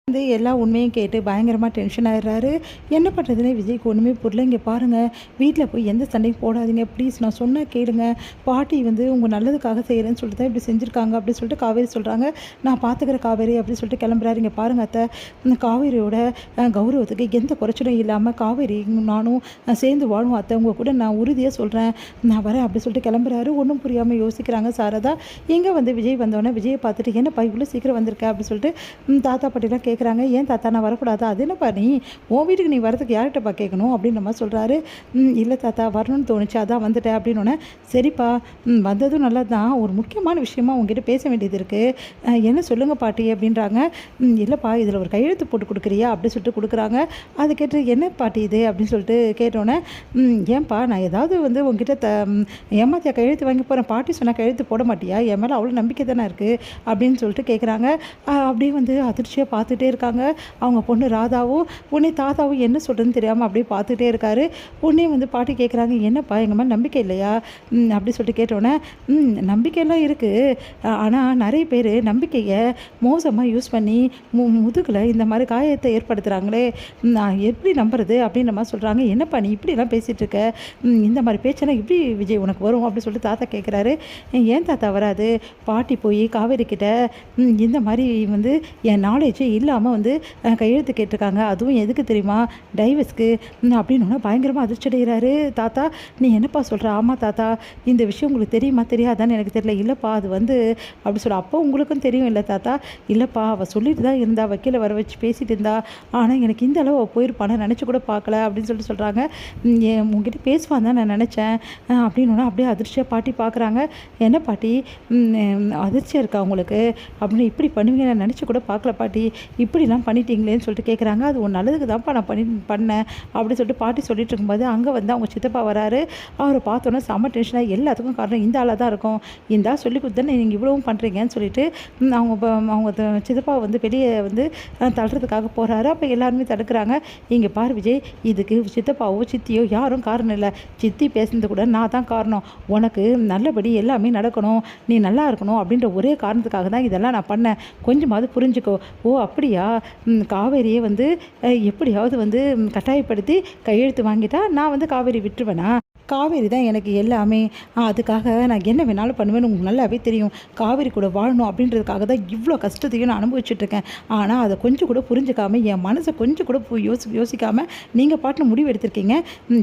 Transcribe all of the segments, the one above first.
வந்து எல்லா உண்மையும் கேட்டு பயங்கரமாக டென்ஷன் ஆயிடுறாரு. என்ன பண்ணுறதுனே விஜய்க்கு ஒன்றுமே புரியல. இங்கே பாருங்கள், வீட்டில் போய் எந்த சண்டையும் போடாதீங்க ப்ளீஸ், நான் சொன்னால் கேளுங்க. பாட்டி வந்து உங்கள் நல்லதுக்காக செய்கிறேன்னு சொல்லிட்டு தான் இப்படி செஞ்சுருக்காங்க அப்படின்னு சொல்லிட்டு காவேரி சொல்கிறாங்க. நான் பார்த்துக்கிற காவேரி அப்படின்னு சொல்லிட்டு கிளம்புறாரு. இங்கே பாருங்கள் அத்தை, காவேரியோட கௌரவத்துக்கு எந்த குறைச்சலும் இல்லாமல் காவேரி நானும் சேர்ந்து வாழும் அத்தை, உங்கள் கூட நான் உறுதியாக சொல்கிறேன், நான் வரேன் அப்படி சொல்லிட்டு கிளம்புறாரு. ஒன்றும் புரியாமல் யோசிக்கிறாங்க சாரதா. எங்கே வந்து விஜய் வந்தோடனே விஜயை பார்த்துட்டு என்னப்பா இவ்வளோ சீக்கிரம் வந்திருக்க அப்படின்னு சொல்லிட்டு தாத்தா பாட்டிலாம் கேட்குறாங்க. ஏன் தாத்தா நான் வரக்கூடாது? அது என்னப்பா நீ உன் வீட்டுக்கு நீ வரதுக்கு யார்கிட்டப்பா கேட்கணும் அப்படின்ற மாதிரி சொல்கிறாரு. இல்லை தாத்தா வரணும்னு தோணுச்சு அதான் வந்துட்டேன் அப்படின்னோடனே, சரிப்பா வந்ததும் நல்லது தான், ஒரு முக்கியமான விஷயமா உங்ககிட்ட பேச வேண்டியது இருக்குது, என்ன சொல்லுங்க பாட்டி அப்படின்றாங்க. இல்லைப்பா இதில் ஒரு கையெழுத்து போட்டு கொடுக்குறியா அப்படின்னு சொல்லிட்டு கொடுக்குறாங்க. அது கேட்டு என்ன பாட்டி இது அப்படின்னு சொல்லிட்டு கேட்டோன்னே, ஏன்பா நான் ஏதாவது வந்து உங்ககிட்ட ஏமாத்தியா கையெழுத்து வாங்கி போகிறேன், பாட்டி சொன்னால் கையெழுத்து போட மாட்டியா, என் மேலே அவ்வளோ நம்பிக்கை தானே இருக்குது அப்படின்னு சொல்லிட்டு கேட்குறாங்க. அப்படியே வந்து அதிர்ச்சியாக பார்த்துட்டே இருக்காங்க அவங்க பொண்ணு ராதாவும். உடனே தாத்தாவும் என்ன சொல்கிறதுன்னு தெரியாமல் அப்படியே பார்த்துட்டே இருக்காரு. உடனே வந்து பாட்டி கேட்குறாங்க, என்னப்பா எங்கள் மேலே நம்பிக்கை இல்லையா அப்படி சொல்லிட்டு கேட்டோன்னே, நம்பிக்கையெல்லாம் இருக்குது, ஆனால் நிறைய பேர் நம்பிக்கையை மோசமாக யூஸ் பண்ணி முதுகில் இந்த மாதிரி காயத்தை ஏற்படுத்துகிறாங்களே, நான் எப்படி நம்புறது அப்படின்ற மாதிரி சொல்கிறாங்க. என்னப்பா நீ இப்படிலாம் பேசிகிட்டு இருக்க, இந்த மாதிரி பேச்செல்லாம் எப்படி விஜய் உனக்கு வரும் அப்படின்னு சொல்லிட்டு தாத்தா கேட்குறாரு. ஏன் தாத்தா வராது, பாட்டி போய் காவேரி கிட்ட இந்த மாதிரி வந்து என் நாலேஜே இல்லாமல் வந்து கையெழுத்து கேட்டிருக்காங்க, அதுவும் எதுக்கு தெரியுமா, டைவர்ஸ்க்கு அப்படின்னு பயங்கரமாக அதிர்ச்சி அடைகிறாரு. தாத்தா நீ என்னப்பா சொல்கிற? ஆமாம் தாத்தா, இந்த விஷயம் உங்களுக்கு தெரியுமா தெரியாதான்னு எனக்கு தெரியல. இல்லைப்பா அது வந்து அப்படி சொல்ல, அப்போ உங்களுக்கும் தெரியும் இல்லை தாத்தா? இல்லைப்பா அவள் சொல்லிட்டு தான் இருந்தா, வக்கீலை வர வச்சு பேசிகிட்டு இருந்தா, ஆனால் எனக்கு இந்த அளவு அவள் போயிருப்பான நினச்சி கூட பார்க்கல அப்படின்னு சொல்லிட்டு சொல்கிறாங்க. உங்ககிட்ட பேசுவான் தான் நான் நினச்சேன் அப்படின்னு அப்படியே அதிர்ச்சியாக பாட்டி பார்க்குறாங்க. என்ன பாட்டி அதிர்ச்சியாக இருக்கா உங்களுக்கு அப்படின்னு, இப்படி பண்ணுவீங்க நான் நினச்சி கூட பார்க்கல பாட்டி, இப்படிலாம் பண்ணிட்டீங்களேன்னு சொல்லிட்டு கேட்குறாங்க. அது ஒரு நல்லதுக்கு தான்ப்பா நான் பண்ணேன் அப்படின்னு சொல்லிட்டு பாட்டி சொல்லிட்டு இருக்கும்போது அங்கே வந்து அவங்க சித்தப்பா வராரு. அவரை பார்த்தோன்னே செம்ம டென்ஷனாக, எல்லாத்துக்கும் காரணம் இந்த ஆளாக தான் இருக்கும், இந்த ஆள் சொல்லி கொடுத்தேன்னு நீங்கள் இவ்வளவும் பண்ணுறீங்கன்னு சொல்லிட்டு அவங்க சித்தப்பா வந்து வெளியே வந்து தள்ளுறதுக்காக போகிறாரு. அப்போ எல்லாருமே தடுக்கிறாங்க. இங்கே பாரு விஜய், இதுக்கு சித்தப்பாவோ சித்தியோ யாரும் காரணம் இல்லை, சித்தி பேசுனது கூட நான் தான் காரணம், உனக்கு நல்லபடி எல்லாமே நடக்கணும், நீ நல்லா இருக்கணும் அப்படின்ற ஒரே காரணத்துக்காக தான் இதெல்லாம் நான் பண்ணேன், கொஞ்சமாவது புரிஞ்சுக்கோ. ஓ அப்படியா, காவேரியை வந்து எப்படியாவது வந்து கட்டாயப்படுத்தி கையெழுத்து வாங்கிட்டா நான் வந்து காவேரி விட்டுருவேனா? காவேரி தான் எனக்கு எல்லாமே, அதுக்காக நான் என்ன வேணாலும் பண்ணுவேன்னு உங்களுக்கு நல்லாவே தெரியும். காவேரி கூட வாழணும் அப்படின்றதுக்காக தான் இவ்வளோ கஷ்டத்தையும் நான் அனுபவிச்சுட்ருக்கேன். ஆனால் அதை கொஞ்சம் கூட புரிஞ்சுக்காமல், என் மனசை கொஞ்சம் கூட யோசிக்காமல் நீங்கள் பாட்டுன்னு முடிவு எடுத்திருக்கீங்க.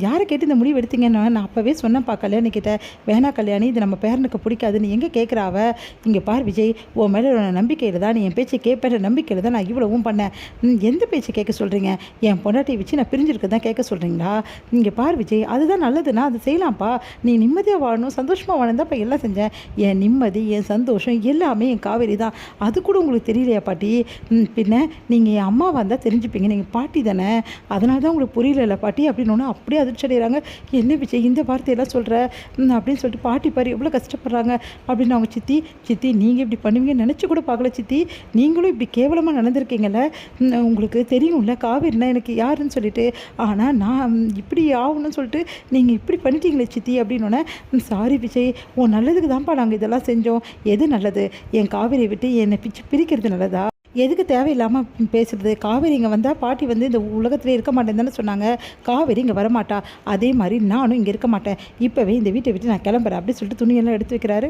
யாரை கேட்டு இந்த முடிவு எடுத்தீங்கன்னு நான் அப்போவே சொன்னேன்ப்பா கல்யாணிக்கிட்ட, வேணா கல்யாணி இது நம்ம பேரனுக்கு பிடிக்காதுன்னு. எங்கே கேட்குறாவ? இங்கே பார் விஜய், உன் மேலே நம்பிக்கையில் தான், நீ என் பேச்சை கேட்பேன் நம்பிக்கையில் தான் நான் இவ்வளவும் பண்ணேன். எந்த பேச்சை கேட்க சொல்கிறீங்க? என் பொண்டாட்டியை வச்சு நான் பிரிஞ்சிருக்க தான் கேட்க சொல்கிறீங்களா? இங்கே பார் விஜய், அதுதான் நல்லதுன்னா அது செய்யலாம்ப்பா, நீ நிம்மதியாக வாழணும் சந்தோஷமாக வாழணும் தான் இப்போ எல்லாம் செஞ்சேன். என் நிம்மதி என் சந்தோஷம் எல்லாமே என் காவேரி தான், அது கூட உங்களுக்கு தெரியலையா பாட்டி? பின்ன நீங்கள் என் அம்மாவாக இருந்தால் தெரிஞ்சுப்பீங்க, நீங்கள் பாட்டி தானே, அதனால தான் உங்களுக்கு புரியல பாட்டி அப்படின்னு அப்படியே அதிர்ச்சி அடைகிறாங்க. என்ன விஜய் இந்த வார்த்தையெல்லாம் சொல்கிற அப்படின்னு சொல்லிட்டு பாட்டி பாரு எவ்வளோ கஷ்டப்படுறாங்க அப்படின்னு. அவங்க சித்தி நீங்கள் இப்படி பண்ணுவீங்கன்னு நினச்சி கூட பார்க்கல சித்தி, நீங்களும் இப்படி கேவலமாக நடந்திருக்கீங்கல்ல, உங்களுக்கு தெரியும்ல காவேரினா எனக்கு யாருன்னு சொல்லிட்டு, ஆனால் நான் இப்படி ஆகணும்னு சொல்லிட்டு நீங்கள் இப்படி பண்ணிட்டீங்களே சித்தி அப்படின்னோடனே, சாரி விஜய், உன் நல்லதுக்கு தான்ப்பா நாங்கள் இதெல்லாம் செஞ்சோம். எது நல்லது, என் காவேரியை விட்டு என்னை பிரிக்கிறது நல்லதா? எதுக்கு தேவையில்லாமல் பேசுகிறது? காவேரி இங்கே வந்தால் பாட்டி வந்து இந்த உலகத்தில் இருக்க மாட்டேன்னு தானே சொன்னாங்க, காவேரி இங்கே வரமாட்டா, அதே மாதிரி நானும் இங்கே இருக்க மாட்டேன், இப்போவே இந்த வீட்டை விட்டு நான் கிளம்புறேன் அப்படி சொல்லிட்டு துணியெல்லாம் எடுத்து வைக்கிறாரு.